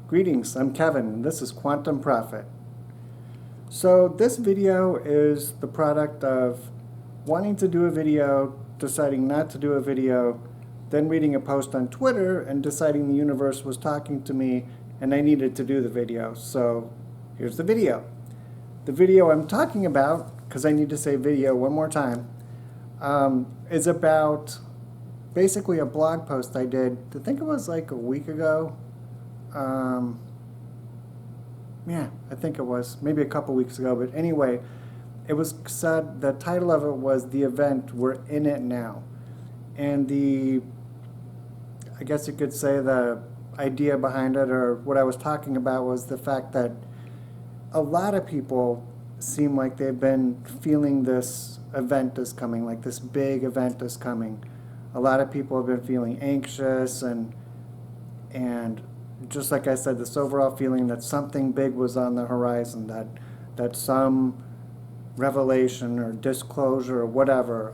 Greetings, I'm Kevin, and this is Quantum Profit. So this video is the product of wanting to do a video, deciding not to do a video, then reading a post on Twitter and deciding the universe was talking to me and I needed to do the video. So here's the video. The video I'm talking about, because I need to say video one more time, is about basically a blog post I did, I think it was like a week ago. Yeah, I think it was maybe a couple weeks ago, but anyway, it was said, the title of it was The Event, We're in It Now. And I guess you could say the idea behind it, or what I was talking about, was the fact that a lot of people seem like they've been feeling this event is coming, like this big event is coming. A lot of people have been feeling anxious and just like I said, this overall feeling that something big was on the horizon, that some revelation or disclosure or whatever,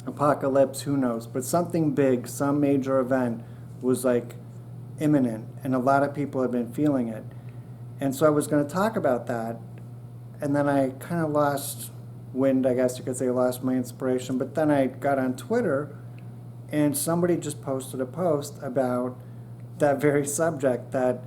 apocalypse, who knows, but something big, some major event was like imminent, and a lot of people have been feeling it. And so I was going to talk about that, and then I kind of lost wind, I guess you could say, lost my inspiration. But then I got on Twitter, and somebody just posted a post about that very subject, that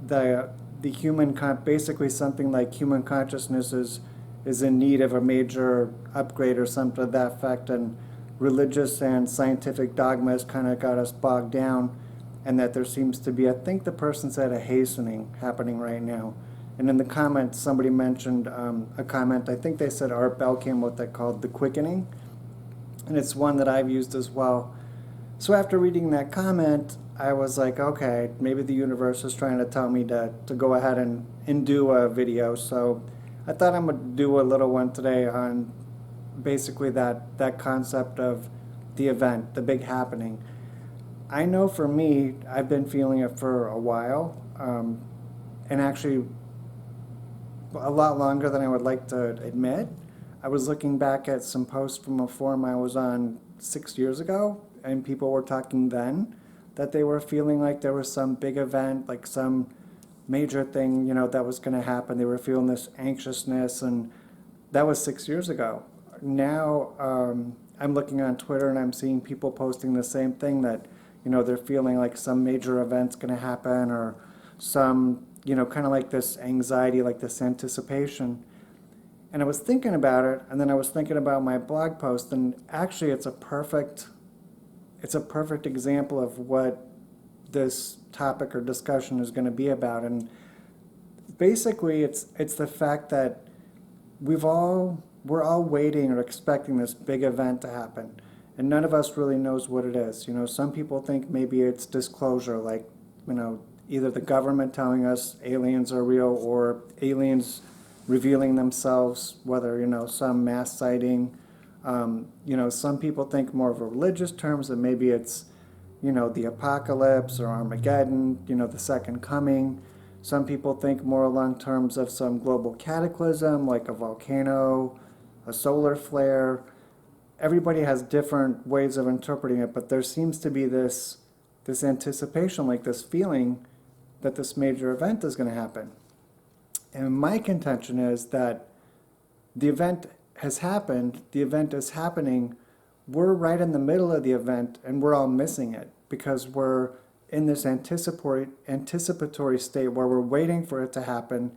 the human basically something like human consciousness is in need of a major upgrade or something to that effect, and religious and scientific dogmas kind of got us bogged down, and that there seems to be, I think the person said, a hastening happening right now. And in the comments, somebody mentioned a comment, I think they said Art Bell came with that, called The Quickening, and it's one that I've used as well. So after reading that comment, I was like, okay, maybe the universe is trying to tell me to go ahead and do a video. So I thought I'm going to do a little one today on basically that concept of the event, the big happening. I know for me, I've been feeling it for a while, and actually a lot longer than I would like to admit. I was looking back at some posts from a forum I was on 6 years ago, and people were talking then that they were feeling like there was some big event, like some major thing, that was going to happen. They were feeling this anxiousness, and that was 6 years ago. Now I'm looking on Twitter and I'm seeing people posting the same thing, that they're feeling like some major event's going to happen, or some kind of like this anxiety, like this anticipation. And I was thinking about it, and then I was thinking about my blog post, and actually it's a perfect example of what this topic or discussion is going to be about. And basically it's the fact that we're all waiting or expecting this big event to happen, and none of us really knows what it is. Some people think maybe it's disclosure, like either the government telling us aliens are real, or aliens revealing themselves, whether some mass sighting. Some people think more of a religious terms, that maybe it's the apocalypse or Armageddon, the second coming. Some people think more along terms of some global cataclysm, like a volcano, a solar flare. Everybody has different ways of interpreting it, but there seems to be this anticipation, like this feeling that this major event is going to happen. And my contention is that the event has happened, the event is happening, we're right in the middle of the event, and we're all missing it because we're in this anticipatory state where we're waiting for it to happen,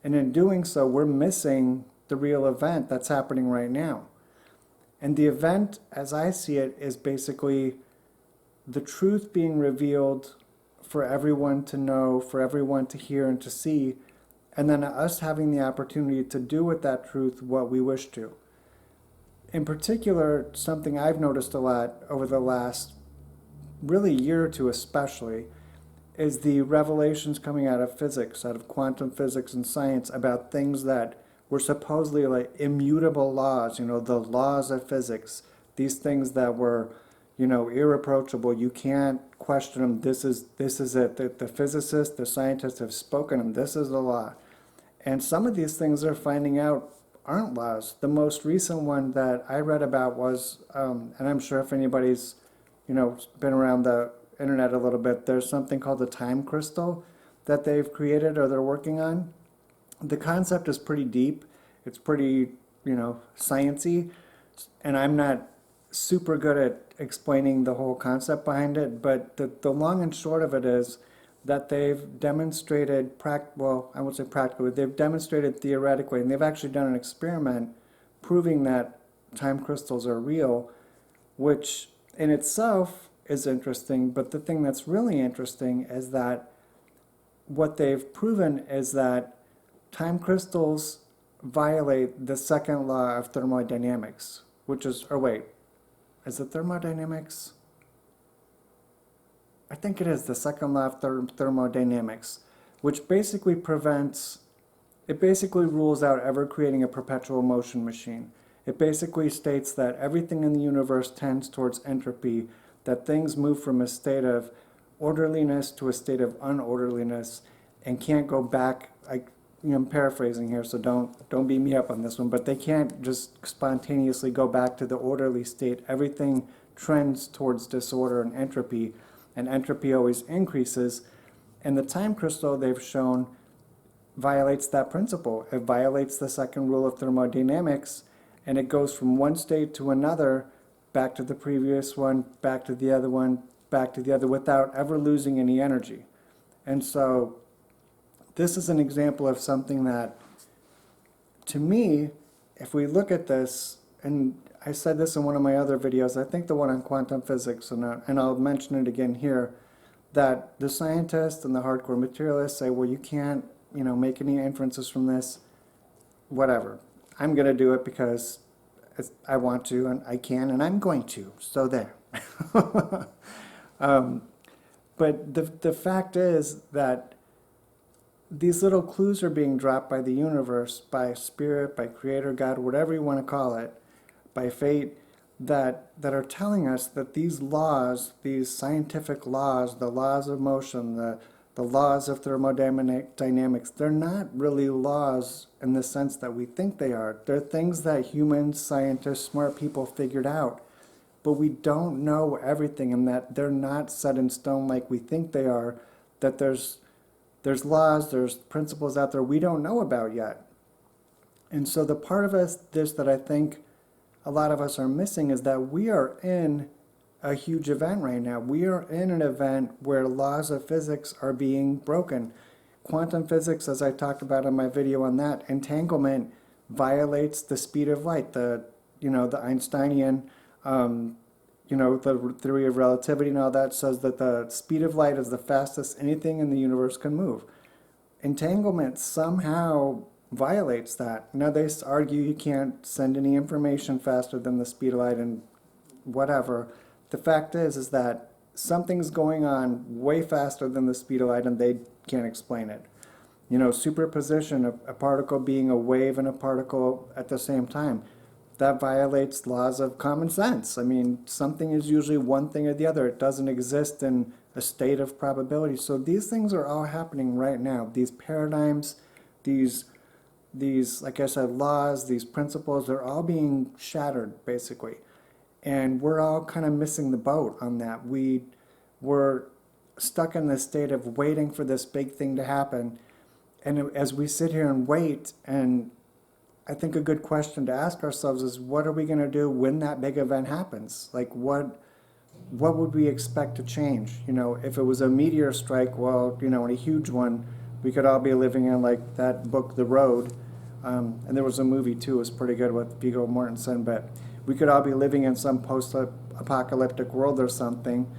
and in doing so, we're missing the real event that's happening right now. And the event, as I see it, is basically the truth being revealed for everyone to know, for everyone to hear and to see, and then us having the opportunity to do with that truth what we wish to. In particular, something I've noticed a lot over the last really year or two especially, is the revelations coming out of physics, out of quantum physics and science, about things that were supposedly like immutable laws, the laws of physics, these things that were, irreproachable. You can't question them. This is it. The physicists, the scientists have spoken them. This is the law. And some of these things they're finding out aren't laws. The most recent one that I read about was, and I'm sure if anybody's, been around the internet a little bit, there's something called the time crystal, that they've created or they're working on, the concept is pretty deep. It's pretty, sciencey, and I'm not super good at explaining the whole concept behind it, but the long and short of it is that they've demonstrated, well, I won't say practically, they've demonstrated theoretically, and they've actually done an experiment proving that time crystals are real, which in itself is interesting, but the thing that's really interesting is that what they've proven is that time crystals violate the second law of thermodynamics, which is, or wait, is it thermodynamics? I think it is the second law of thermodynamics, which basically rules out ever creating a perpetual motion machine. It basically states that everything in the universe tends towards entropy, that things move from a state of orderliness to a state of unorderliness and can't go back. I'm paraphrasing here, so don't beat me up on this one, but they can't just spontaneously go back to the orderly state. Everything trends towards disorder and entropy always increases. And the time crystal, they've shown, violates that principle. It violates the second rule of thermodynamics, and it goes from one state to another, back to the previous one, back to the other one, back to the other, without ever losing any energy. And so this is an example of something that, to me, if we look at this, and I said this in one of my other videos, I think the one on quantum physics, and I'll mention it again here, that the scientists and the hardcore materialists say, well, you can't, make any inferences from this, whatever. I'm going to do it because I want to, and I can, and I'm going to, so there. But the fact is that these little clues are being dropped by the universe, by spirit, by creator, God, whatever you want to call it, by fate, that are telling us that these laws, these scientific laws, the laws of motion, the laws of thermodynamics, they're not really laws in the sense that we think they are. They're things that humans, scientists, smart people figured out. But we don't know everything, and that they're not set in stone like we think they are, that there's laws, there's principles out there we don't know about yet. And so the part of this that I think a lot of us are missing is that we are in a huge event right now. We are in an event where laws of physics are being broken. Quantum physics, as I talked about in my video on that, entanglement violates the speed of light, the Einsteinian, the theory of relativity and all that says that the speed of light is the fastest anything in the universe can move. Entanglement somehow violates that. Now they argue you can't send any information faster than the speed of light and whatever. The fact is that something's going on way faster than the speed of light and they can't explain it. Superposition, a particle being a wave and a particle at the same time. That violates laws of common sense. I mean, something is usually one thing or the other. It doesn't exist in a state of probability. So these things are all happening right now. These paradigms, these like I said, laws, these principles, they're all being shattered, basically. And we're all kind of missing the boat on that. We're stuck in this state of waiting for this big thing to happen. And as we sit here and wait, and I think a good question to ask ourselves is, what are we going to do when that big event happens? Like, what would we expect to change? If it was a meteor strike, well, in a huge one, we could all be living in, like that book, The Road, and there was a movie too, it was pretty good with Viggo Mortensen, but we could all be living in some post-apocalyptic world or something.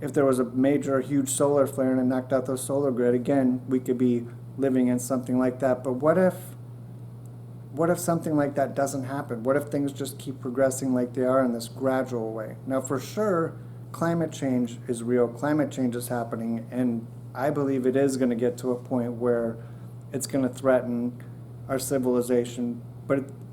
If there was a major, huge solar flare and it knocked out the solar grid, again, we could be living in something like that. But what if something like that doesn't happen? What if things just keep progressing like they are in this gradual way? Now, for sure, climate change is real. Climate change is happening, and I believe it is going to get to a point where it's going to threaten our civilization.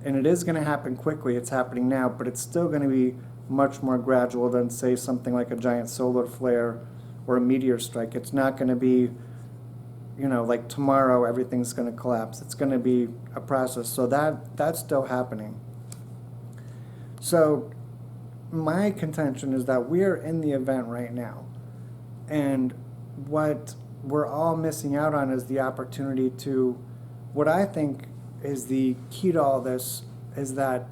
And it is going to happen quickly. It's happening now, but it's still going to be much more gradual than, say, something like a giant solar flare or a meteor strike. It's not going to be like tomorrow everything's going to collapse. It's going to be a process. So that's still happening. So my contention is that we're in the event right now. And what we're all missing out on is the opportunity to, what I think is the key to all this is that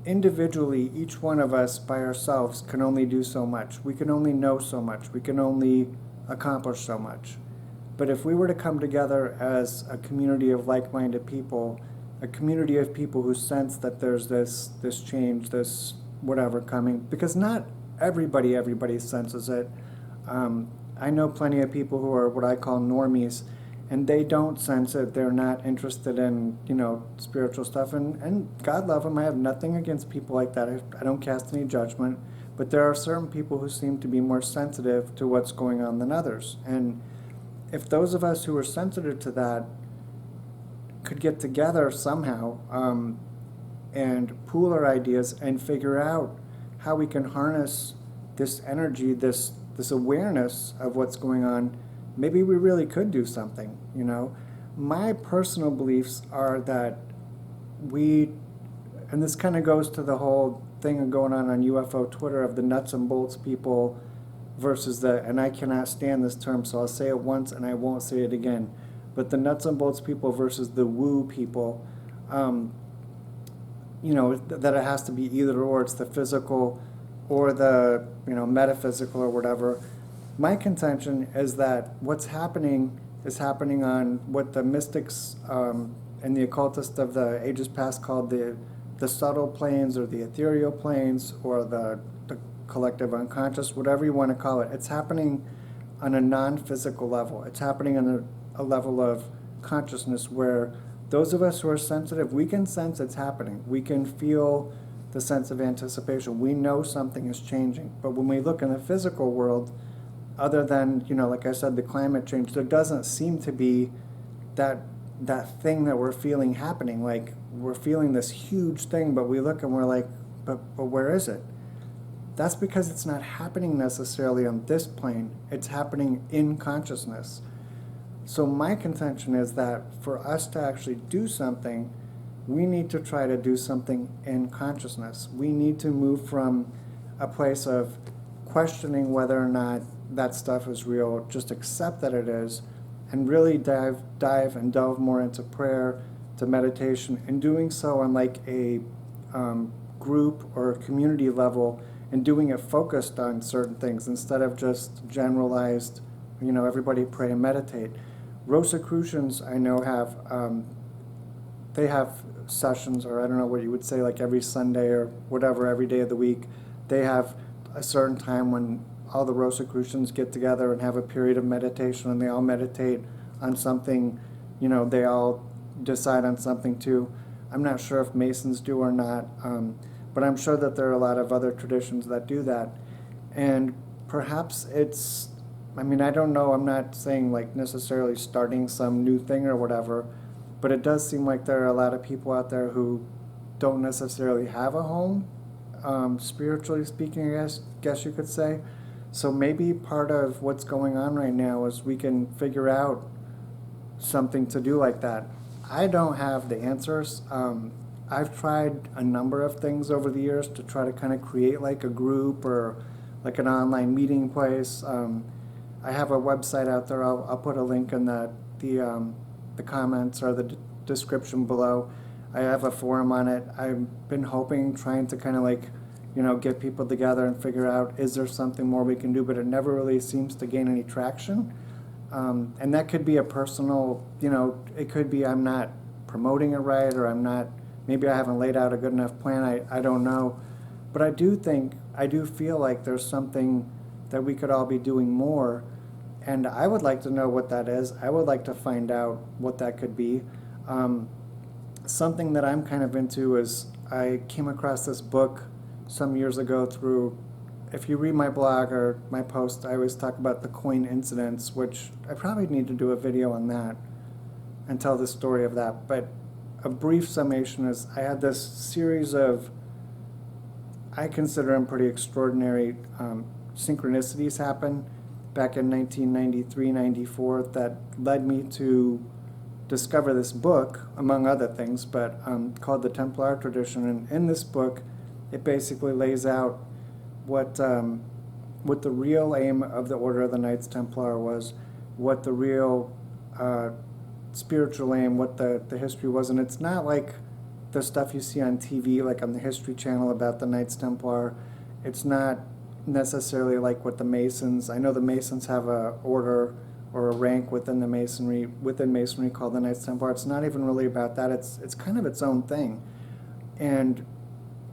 individually, each one of us by ourselves can only do so much. We can only know so much. We can only accomplish so much. But if we were to come together as a community of like-minded people, a community of people who sense that there's this change, this whatever coming, because not everybody senses it. I know plenty of people who are what I call normies, and they don't sense it. They're not interested in, spiritual stuff, and God love them. I have nothing against people like that. I don't cast any judgment, but there are certain people who seem to be more sensitive to what's going on than others. And if those of us who are sensitive to that could get together somehow and pool our ideas and figure out how we can harness this energy, this awareness of what's going on, maybe we really could do something, My personal beliefs are that and this kind of goes to the whole thing going on UFO Twitter of the nuts and bolts people versus and I cannot stand this term, so I'll say it once and I won't say it again, but the nuts and bolts people versus the woo people, that it has to be either or, it's the physical or the, metaphysical or whatever. My contention is that what's happening is happening on what the mystics and the occultists of the ages past called the subtle planes or the ethereal planes or the collective unconscious, whatever you want to call it. It's happening on a non-physical level. It's happening on a level of consciousness where those of us who are sensitive, we can sense it's happening. We can feel the sense of anticipation. We know something is changing. But when we look in the physical world, other than, like I said, the climate change, there doesn't seem to be that thing that we're feeling happening. Like, we're feeling this huge thing, but we look and we're like, but where is it? That's because it's not happening necessarily on this plane. It's happening in consciousness. So my contention is that for us to actually do something, we need to try to do something in consciousness. We need to move from a place of questioning whether or not that stuff is real, just accept that it is, and really dive and delve more into prayer, to meditation, and doing so on like a group or community level, and doing it focused on certain things instead of just generalized, everybody pray and meditate. Rosicrucians I know have, they have sessions, or I don't know what you would say, like every Sunday or whatever, every day of the week. They have a certain time when all the Rosicrucians get together and have a period of meditation, and they all meditate on something, they all decide on something too. I'm not sure if Masons do or not, but I'm sure that there are a lot of other traditions that do that. And perhaps I don't know, I'm not saying like necessarily starting some new thing or whatever, but it does seem like there are a lot of people out there who don't necessarily have a home, spiritually speaking, I guess you could say. So maybe part of what's going on right now is we can figure out something to do like that. I don't have the answers. I've tried a number of things over the years to try to kind of create like a group or like an online meeting place. I have a website out there. I'll put a link in the comments or the description below. I have a forum on it. I've been trying to kind of like, get people together and figure out, is there something more we can do? But it never really seems to gain any traction. And that could be a personal, it could be I'm not promoting it right, or maybe I haven't laid out a good enough plan. I don't know. But I do feel like there's something that we could all be doing more. And I would like to know what that is. I would like to find out what that could be. Something that I'm kind of into is I came across this book some years ago through, if you read my blog or my post, I always talk about the coin incidents, which I probably need to do a video on that and tell the story of that. But a brief summation is I had this series of, I consider them pretty extraordinary synchronicities happen back in 1993-94 that led me to discover this book, among other things, but called the Templar Tradition. And in this book, it basically lays out what the real aim of the Order of the Knights Templar was, what the real spiritual aim, what the history was. And it's not like the stuff you see on TV, like on the History Channel about the Knights Templar. It's not necessarily like what the Masons, I know the Masons have a order or a rank within Masonry called the Knights Templar. It's not even really about that. It's kind of its own thing. And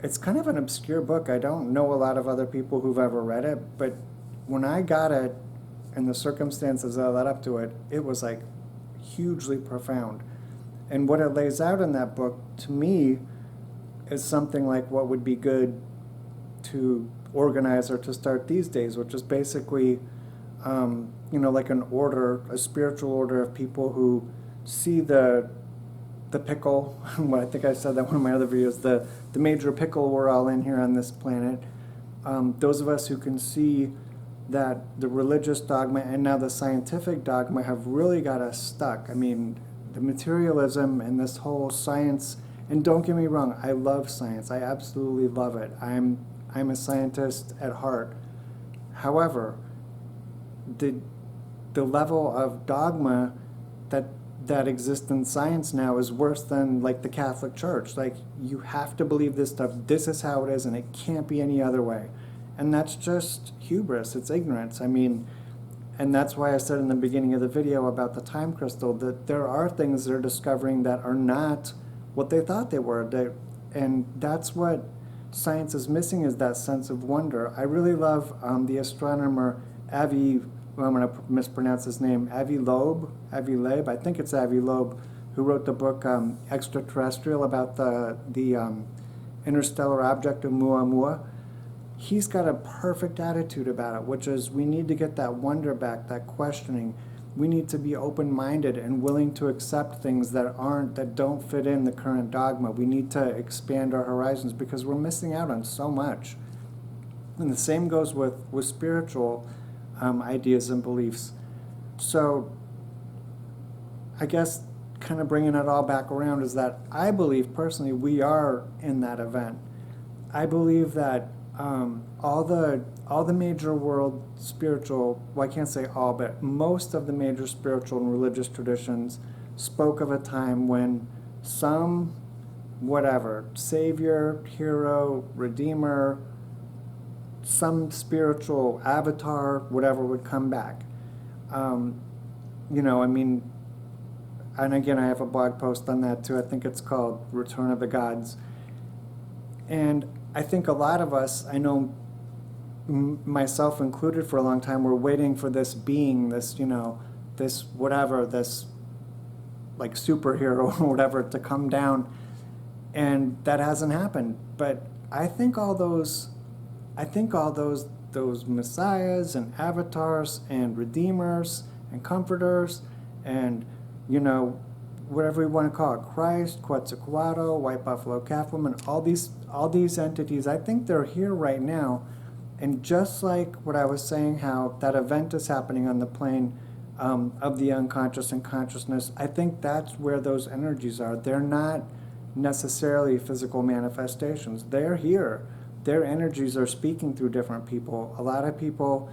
it's kind of an obscure book. I don't know a lot of other people who've ever read it, but when I got it and the circumstances that led up to it, it was like hugely profound. And what it lays out in that book, to me, is something like what would be good to organize or to start these days, which is basically, like an order, a spiritual order of people who see the pickle. Well, I think I said that in one of my other videos. The major pickle we're all in here on this planet. Those of us who can see that the religious dogma and now the scientific dogma have really got us stuck. I mean, the materialism and this whole science. And don't get me wrong, I love science. I absolutely love it. I'm a scientist at heart. However, the level of dogma that exists in science now is worse than like the Catholic Church. Like, you have to believe this stuff. This is how it is, and it can't be any other way. And that's just hubris. It's ignorance. I mean, and that's why I said in the beginning of the video about the time crystal that there are things they're discovering that are not what they thought they were. And that's what science is missing, is that sense of wonder. I really love the astronomer Avi, well, I'm going to mispronounce his name, Avi Loeb, I think it's Avi Loeb, who wrote the book Extraterrestrial, about the interstellar object of Oumuamua. He's got a perfect attitude about it, which is we need to get that wonder back, that questioning. We need to be open-minded and willing to accept things that don't fit in the current dogma. We need to expand our horizons because we're missing out on so much. And the same goes with spiritual ideas and beliefs. So I guess kind of bringing it all back around is that I believe personally we are in that event. I believe that all the major world spiritual, well, I can't say all, but most of the major spiritual and religious traditions spoke of a time when some savior, hero, redeemer, some spiritual avatar, whatever, would come back. I mean, and again, I have a blog post on that too. I think it's called Return of the Gods. And I think a lot of us, I know myself included for a long time, were waiting for this being, this like superhero or whatever to come down. And that hasn't happened. But I think all those messiahs and avatars and redeemers and comforters and, whatever you want to call it, Christ, Quetzalcoatl, White Buffalo Catwoman, all these entities, I think they're here right now. And just like what I was saying, how that event is happening on the plane of the unconscious and consciousness, I think that's where those energies are. They're not necessarily physical manifestations. They're here. Their energies are speaking through different people. A lot of people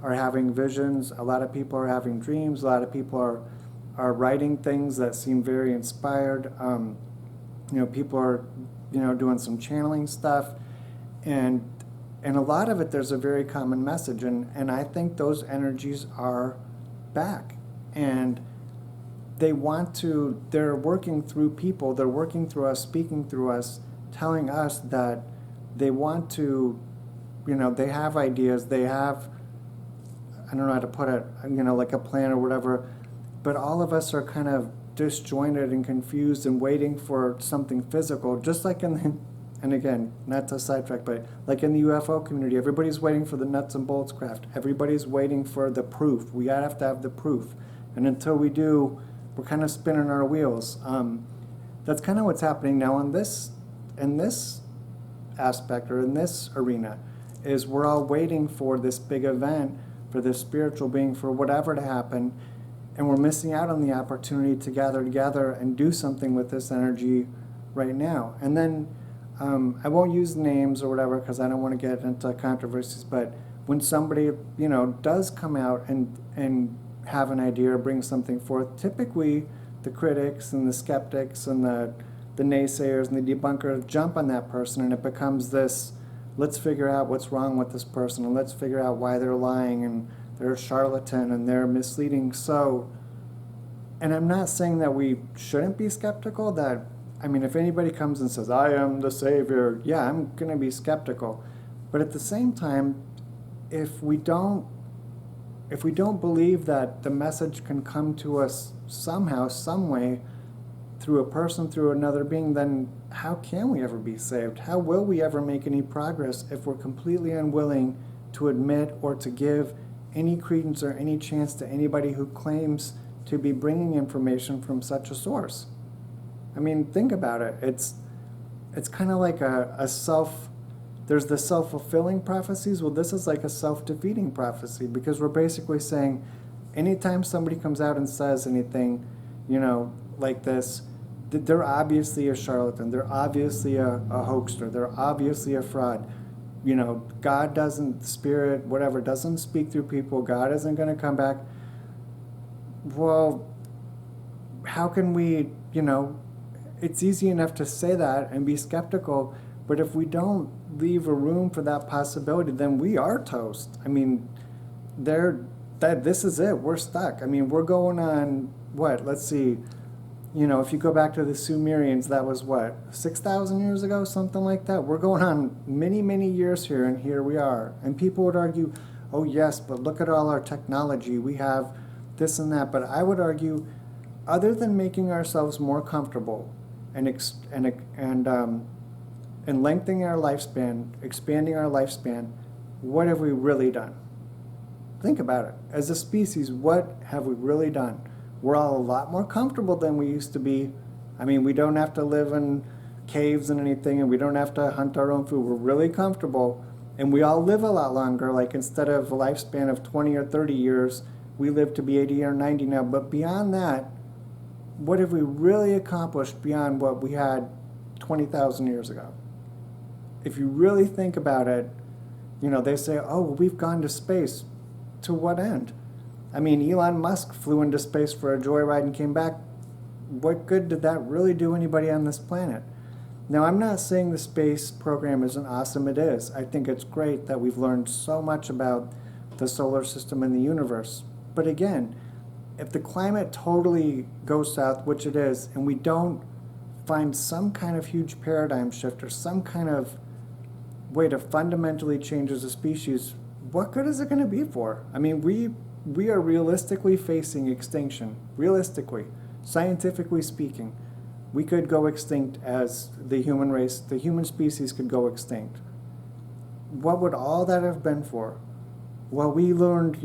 are having visions. A lot of people are having dreams. A lot of people are writing things that seem very inspired. People are, doing some channeling stuff. And a lot of it, there's a very common message. And I think those energies are back. And they're working through people. They're working through us, speaking through us, telling us that they want to, they have ideas, they have, I don't know how to put it, like a plan or whatever, but all of us are kind of disjointed and confused and waiting for something physical, just like and again, not to sidetrack, but like in the UFO community, everybody's waiting for the nuts and bolts craft. Everybody's waiting for the proof. We have to have the proof. And until we do, we're kind of spinning our wheels. That's kind of what's happening now in this aspect, or in this arena, is we're all waiting for this big event, for this spiritual being, for whatever to happen, and we're missing out on the opportunity to gather together and do something with this energy right now. And then I won't use names or whatever because I don't want to get into controversies, but when somebody does come out and have an idea or bring something forth, typically the critics and the skeptics and the naysayers and the debunkers jump on that person, and it becomes this, let's figure out what's wrong with this person, and let's figure out why they're lying and they're a charlatan and they're misleading. So, and I'm not saying that we shouldn't be skeptical, that, I mean, if anybody comes and says, I am the savior, yeah, I'm going to be skeptical. But at the same time, if we don't believe that the message can come to us somehow, some way, through a person, through another being, then how can we ever be saved? How will we ever make any progress if we're completely unwilling to admit or to give any credence or any chance to anybody who claims to be bringing information from such a source? I mean, think about it. It's kind of like there's the self-fulfilling prophecies. Well, this is like a self-defeating prophecy, because we're basically saying anytime somebody comes out and says anything, like this, they're obviously a charlatan, they're obviously a hoaxer, they're obviously a fraud. God doesn't, spirit, whatever, doesn't speak through people, God isn't going to come back. Well, how can we, it's easy enough to say that and be skeptical, but if we don't leave a room for that possibility, then we are toast. I mean, this is it, we're stuck. I mean, we're going on, let's see, if you go back to the Sumerians, that was 6,000 years ago, something like that. We're going on many, many years here, and here we are. And people would argue, oh yes, but look at all our technology, we have this and that. But I would argue, other than making ourselves more comfortable and lengthening our lifespan, expanding our lifespan, what have we really done? Think about it. As a species, what have we really done? We're all a lot more comfortable than we used to be. I mean, we don't have to live in caves and anything, and we don't have to hunt our own food. We're really comfortable, and we all live a lot longer. Like, instead of a lifespan of 20 or 30 years, we live to be 80 or 90 now. But beyond that, what have we really accomplished beyond what we had 20,000 years ago? If you really think about it, they say, oh, well, we've gone to space. To what end? I mean, Elon Musk flew into space for a joyride and came back. What good did that really do anybody on this planet? Now, I'm not saying the space program isn't awesome. It is. I think it's great that we've learned so much about the solar system and the universe. But again, if the climate totally goes south, which it is, and we don't find some kind of huge paradigm shift or some kind of way to fundamentally change as a species, what good is it going to be for? I mean, we are realistically facing extinction. Realistically, scientifically speaking, we could go extinct as the human race, the human species could go extinct. What would all that have been for? Well, we learned,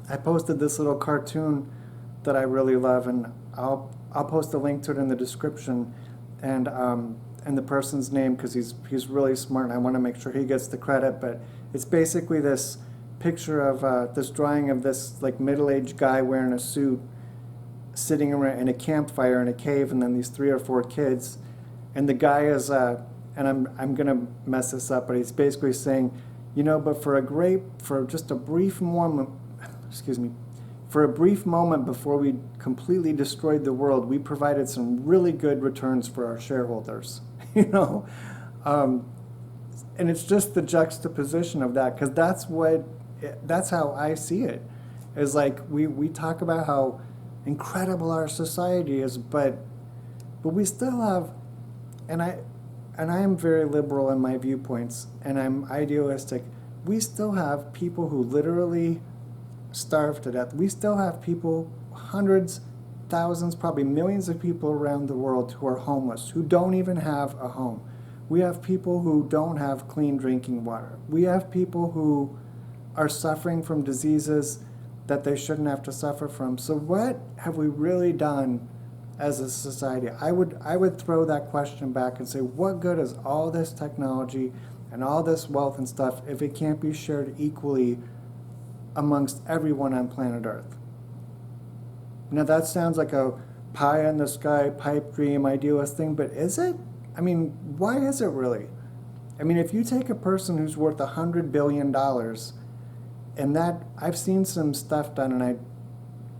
I posted this little cartoon that I really love, and I'll post a link to it in the description, and the person's name, because he's really smart, and I want to make sure he gets the credit. But it's basically this picture of this drawing of this like middle-aged guy wearing a suit sitting around in a campfire in a cave, and then these 3 or 4 kids, and the guy is and I'm gonna mess this up, but he's basically saying, but for just a brief moment, for a brief moment before we completely destroyed the world, we provided some really good returns for our shareholders. And it's just the juxtaposition of that, because that's how I see it. Is like we talk about how incredible our society is, but we still have, and I am very liberal in my viewpoints, and I'm idealistic. We still have people who literally starve to death. We still have people, hundreds, thousands, probably millions of people around the world who are homeless, who don't even have a home. We have people who don't have clean drinking water. We have people who are suffering from diseases that they shouldn't have to suffer from. So what have we really done as a society? I would throw that question back and say, what good is all this technology and all this wealth and stuff if it can't be shared equally amongst everyone on planet Earth? Now that sounds like a pie in the sky, pipe dream, idealist thing, but is it? I mean, why is it really? I mean, if you take a person who's worth $100 billion And that, I've seen some stuff done, and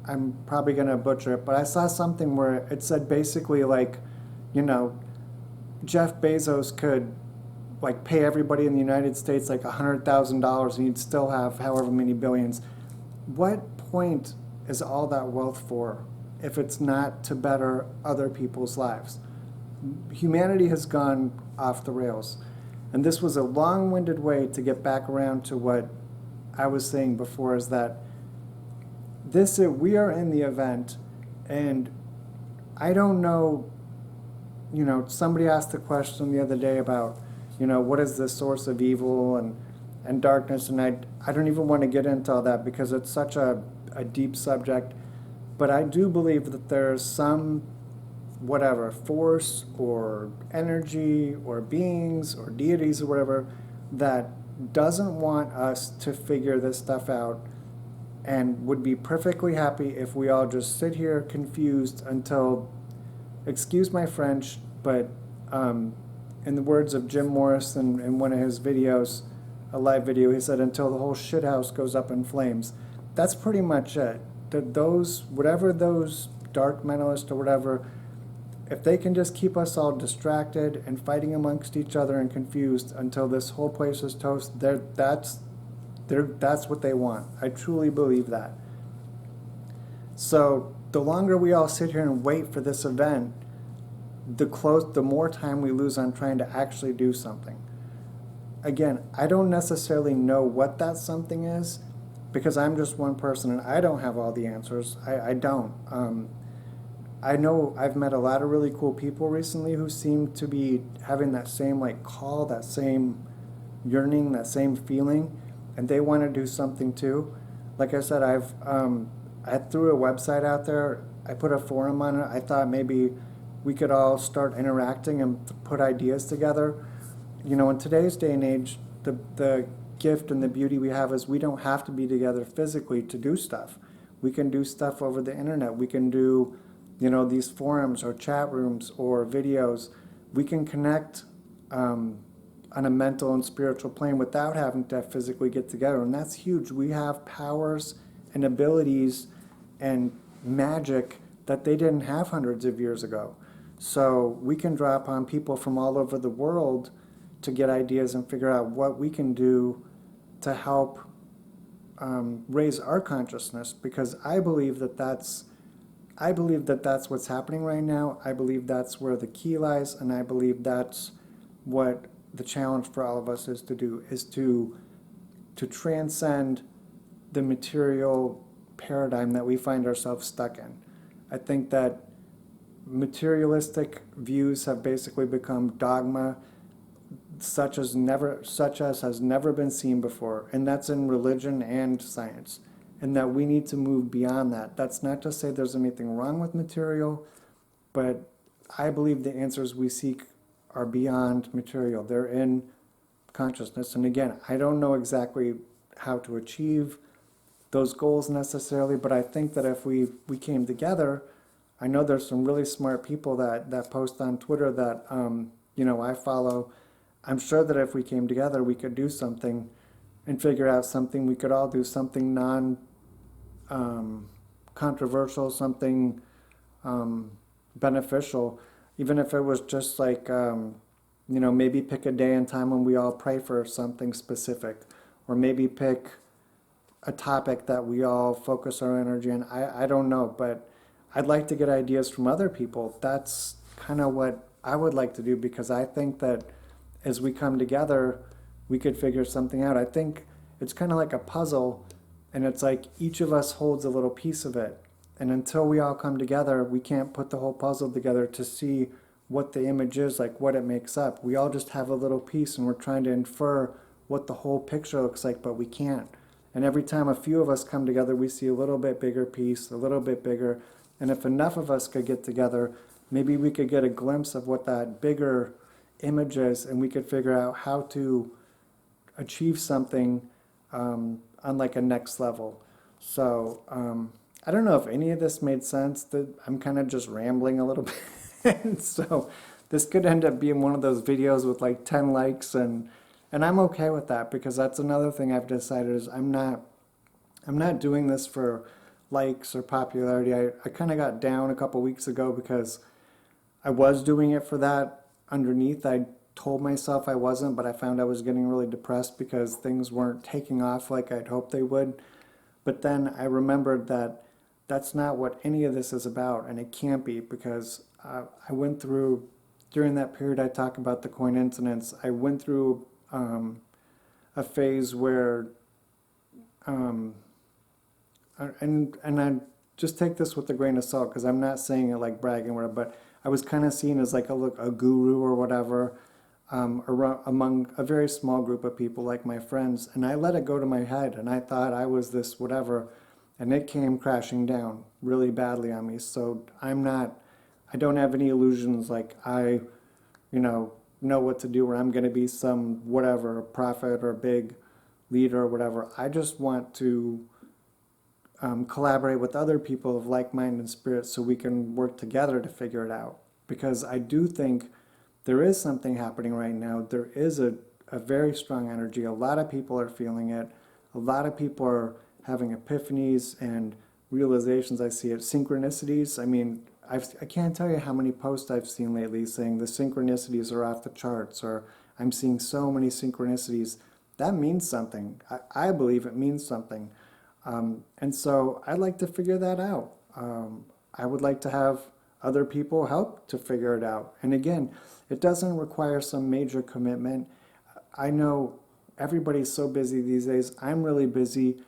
I'm probably going to butcher it, but I saw something where it said basically like, you know, Jeff Bezos could like pay everybody in the United States like $100,000 and he'd still have however many billions. What point is all that wealth for if it's not to better other people's lives? Humanity has gone off the rails. And this was a long-winded way to get back around to what I was saying before, is that we are in the event, and I don't know, you know, somebody asked a question the other day about, you know, what is the source of evil and darkness, and I don't even want to get into all that because it's such a deep subject, but I do believe that there's some whatever force or energy or beings or deities or whatever that doesn't want us to figure this stuff out and would be perfectly happy if we all just sit here confused until, excuse my French, but in the words of Jim Morrison in one of his videos, a live video, he said, until the whole shithouse goes up in flames. That's pretty much it. Whatever those dark mentalists or whatever, if they can just keep us all distracted and fighting amongst each other and confused until this whole place is toast, that's what they want. I truly believe that. So the longer we all sit here and wait for this event, the more time we lose on trying to actually do something. Again, I don't necessarily know what that something is because I'm just one person and I don't have all the answers. I don't. I know I've met a lot of really cool people recently who seem to be having that same like call, that same yearning, that same feeling, and they want to do something too. Like I said, I threw a website out there. I put a forum on it. I thought maybe we could all start interacting and put ideas together. You know, in today's day and age, the gift and the beauty we have is we don't have to be together physically to do stuff. We can do stuff over the internet. We can do, you know, these forums or chat rooms or videos. We can connect on a mental and spiritual plane without having to physically get together, and that's huge. We have powers and abilities and magic that they didn't have hundreds of years ago. So we can draw upon people from all over the world to get ideas and figure out what we can do to help raise our consciousness, because I believe that that's what's happening right now. I believe that's where the key lies, and I believe that's what the challenge for all of us is to do, is to transcend the material paradigm that we find ourselves stuck in. I think that materialistic views have basically become dogma, such as has never been seen before, and that's in religion and science, and that we need to move beyond that. That's not to say there's anything wrong with material, but I believe the answers we seek are beyond material. They're in consciousness. And again, I don't know exactly how to achieve those goals necessarily, but I think that if we came together, I know there's some really smart people that post on Twitter that you know, I follow. I'm sure that if we came together, we could do something and figure out something we could all do, something non-controversial, something beneficial, even if it was just like, you know, maybe pick a day and time when we all pray for something specific, or maybe pick a topic that we all focus our energy on. I don't know, but I'd like to get ideas from other people. That's kind of what I would like to do, because I think that as we come together, we could figure something out. I think it's kind of like a puzzle, and it's like each of us holds a little piece of it. And until we all come together, we can't put the whole puzzle together to see what the image is, like what it makes up. We all just have a little piece, and we're trying to infer what the whole picture looks like, but we can't. And every time a few of us come together, we see a little bit bigger piece, a little bit bigger. And if enough of us could get together, maybe we could get a glimpse of what that bigger image is, and we could figure out how to achieve something on like a next level. So I don't know if any of this made sense. I'm kind of just rambling a little bit. So this could end up being one of those videos with like 10 likes, and I'm okay with that, because that's another thing I've decided is I'm not I'm not doing this for likes or popularity. I kind of got down a couple weeks ago because I was doing it for that underneath. I told myself I wasn't, but I found I was getting really depressed because things weren't taking off like I'd hoped they would. But then I remembered that that's not what any of this is about, and it can't be because I went through, during that period I talk about the coin incidents, I went through a phase where, um, and I just take this with a grain of salt because I'm not saying it like bragging or whatever, but I was kind of seen as like a guru or whatever among a very small group of people like my friends, and I let it go to my head, and I thought I was this whatever, and it came crashing down really badly on me. So I don't have any illusions like know what to do or I'm going to be some whatever prophet or big leader or whatever. I just want to collaborate with other people of like mind and spirit so we can work together to figure it out. Because I do think there is something happening right now. There is a very strong energy. A lot of people are feeling it. A lot of people are having epiphanies and realizations. I see it. Synchronicities. I mean, I can't tell you how many posts I've seen lately saying the synchronicities are off the charts, or I'm seeing so many synchronicities. That means something. I believe it means something. And so I'd like to figure that out. I would like to have other people help to figure it out. And again, it doesn't require some major commitment. I know everybody's so busy these days. I'm really busy.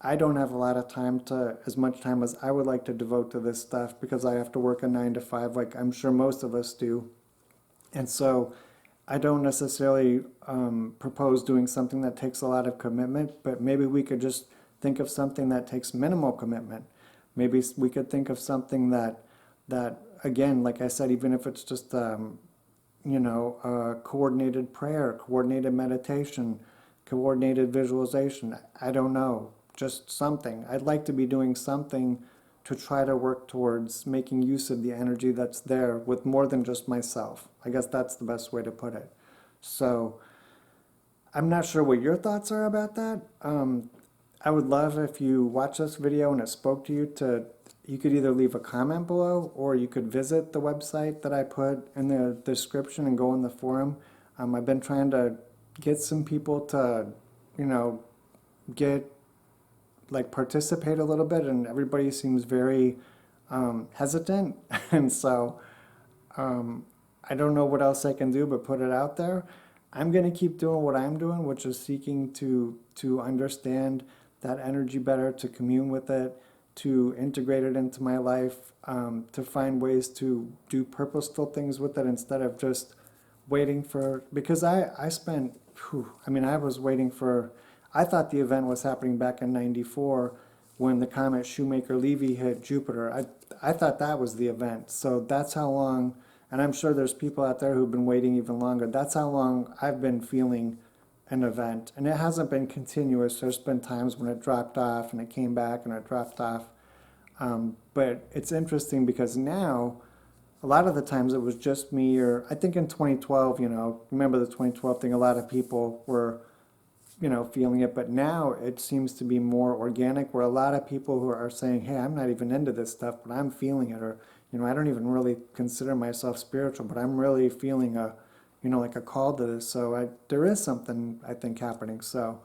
I don't have a lot of time as much time as I would like to devote to this stuff because I have to work a 9 to 5, like I'm sure most of us do. And so I don't necessarily propose doing something that takes a lot of commitment, but maybe we could just think of something that takes minimal commitment. Maybe we could think of something that again, like I said, even if it's just coordinated prayer, coordinated meditation, coordinated visualization. I don't know, just something. I'd like to be doing something to try to work towards making use of the energy that's there with more than just myself. I guess that's the best way to put it. So I'm not sure what your thoughts are about that. I would love if you watch this video and it spoke to you. You could either leave a comment below or you could visit the website that I put in the description and go in the forum. I've been trying to get some people to, get participate a little bit, and everybody seems very hesitant. And so I don't know what else I can do but put it out there. I'm going to keep doing what I'm doing, which is seeking to understand that energy better, to commune with it, to integrate it into my life, to find ways to do purposeful things with it instead of just waiting for, because I spent, I was waiting for, I thought the event was happening back in '94 when the comet Shoemaker-Levy hit Jupiter. I thought that was the event. So that's how long, and I'm sure there's people out there who've been waiting even longer. That's how long I've been feeling an event, and it hasn't been continuous. There's been times when it dropped off and it came back and it dropped off. But it's interesting because now, a lot of the times it was just me, or I think in 2012, remember the 2012 thing, a lot of people were, feeling it, but now it seems to be more organic, where a lot of people who are saying, hey, I'm not even into this stuff, but I'm feeling it, or, I don't even really consider myself spiritual, but I'm really feeling like a call to this. So there is something, I think, happening. So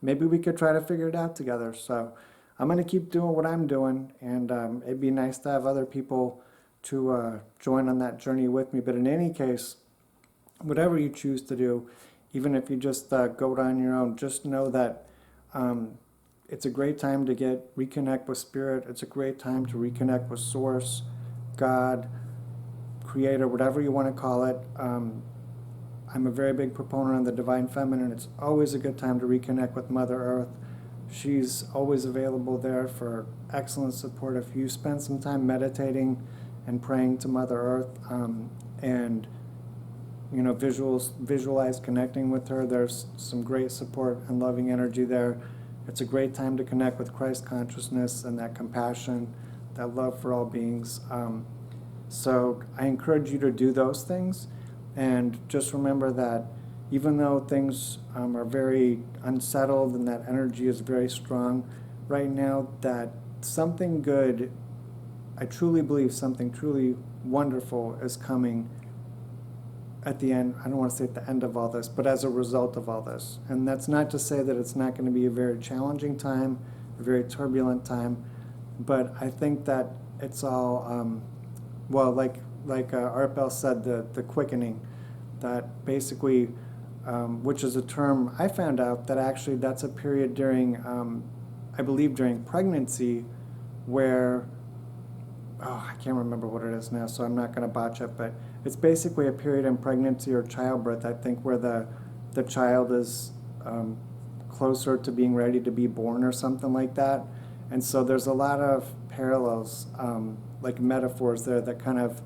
maybe we could try to figure it out together. So I'm going to keep doing what I'm doing, and it'd be nice to have other people to join on that journey with me. But in any case, whatever you choose to do, even if you just go it on your own, just know that it's a great time to reconnect with spirit. It's a great time to reconnect with source, God, creator, whatever you want to call it. I'm a very big proponent of the divine feminine. It's always a good time to reconnect with Mother Earth. She's always available there for excellent support. If you spend some time meditating and praying to Mother Earth, and visualize connecting with her, there's some great support and loving energy there. It's a great time to connect with Christ consciousness and that compassion, that love for all beings. So I encourage you to do those things, and just remember that even though things are very unsettled and that energy is very strong right now, that something good, I truly believe something truly wonderful is coming at the end. I don't want to say at the end of all this, but as a result of all this. And that's not to say that it's not going to be a very challenging time, a very turbulent time, but I think that it's all, well, like Art Bell said, the quickening, that basically, which is a term I found out that actually that's a period during, I believe during pregnancy, where, oh, I can't remember what it is now, so I'm not going to botch it, but it's basically a period in pregnancy or childbirth, I think, where the child is closer to being ready to be born or something like that. And so there's a lot of parallels, like metaphors there that kind of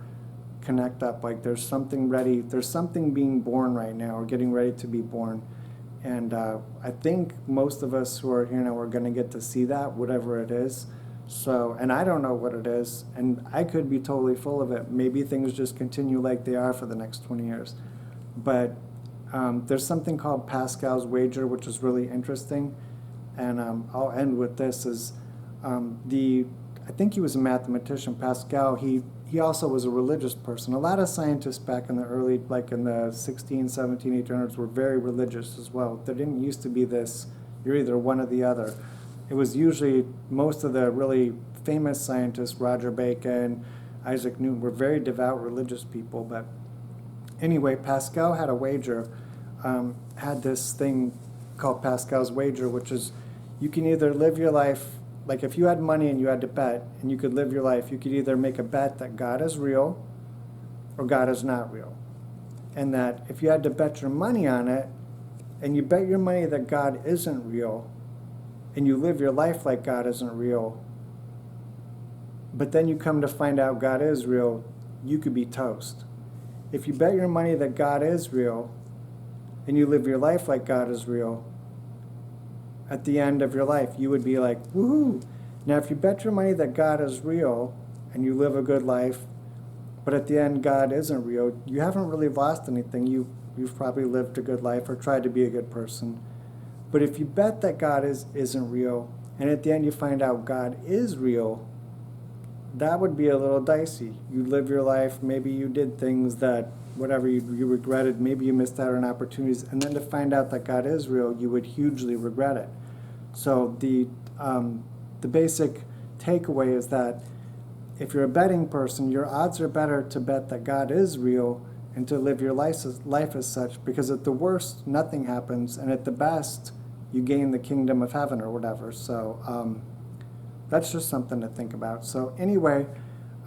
connect up, like there's something ready, there's something being born right now or getting ready to be born. And I think most of us who are here now are going to get to see that, whatever it is. So, and I don't know what it is, and I could be totally full of it. Maybe things just continue like they are for the next 20 years. But there's something called Pascal's wager, which is really interesting. And I'll end with this, is I think he was a mathematician, Pascal. He also was a religious person. A lot of scientists back in the early, like in the 16, 17, 1800s were very religious as well. There didn't used to be this, you're either one or the other. It was usually most of the really famous scientists, Roger Bacon, Isaac Newton, were very devout religious people. But anyway, Pascal had a wager, had this thing called Pascal's wager, which is you can either live your life, like if you had money and you had to bet and you could live your life, you could either make a bet that God is real or God is not real. And that if you had to bet your money on it and you bet your money that God isn't real, and you live your life like God isn't real, but then you come to find out God is real, you could be toast. If you bet your money that God is real, and you live your life like God is real, at the end of your life, you would be like, woohoo! Now, if you bet your money that God is real, and you live a good life, but at the end God isn't real, you haven't really lost anything. You've probably lived a good life or tried to be a good person. But if you bet that God isn't real, and at the end you find out God is real, that would be a little dicey. You live your life, maybe you did things that, whatever, you regretted, maybe you missed out on opportunities, and then to find out that God is real, you would hugely regret it. So the basic takeaway is that if you're a betting person, your odds are better to bet that God is real and to live your life as such, because at the worst, nothing happens, and at the best, you gain the kingdom of heaven or whatever. So that's just something to think about. So anyway,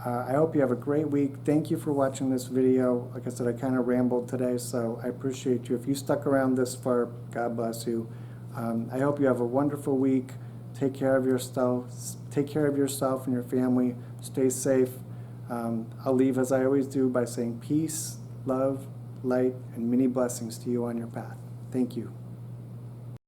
I hope you have a great week. Thank you for watching this video. Like I said, I kind of rambled today, so I appreciate you. If you stuck around this far, God bless you. I hope you have a wonderful week. Take care of yourself. Take care of yourself and your family. Stay safe. I'll leave as I always do by saying peace, love, light, and many blessings to you on your path. Thank you.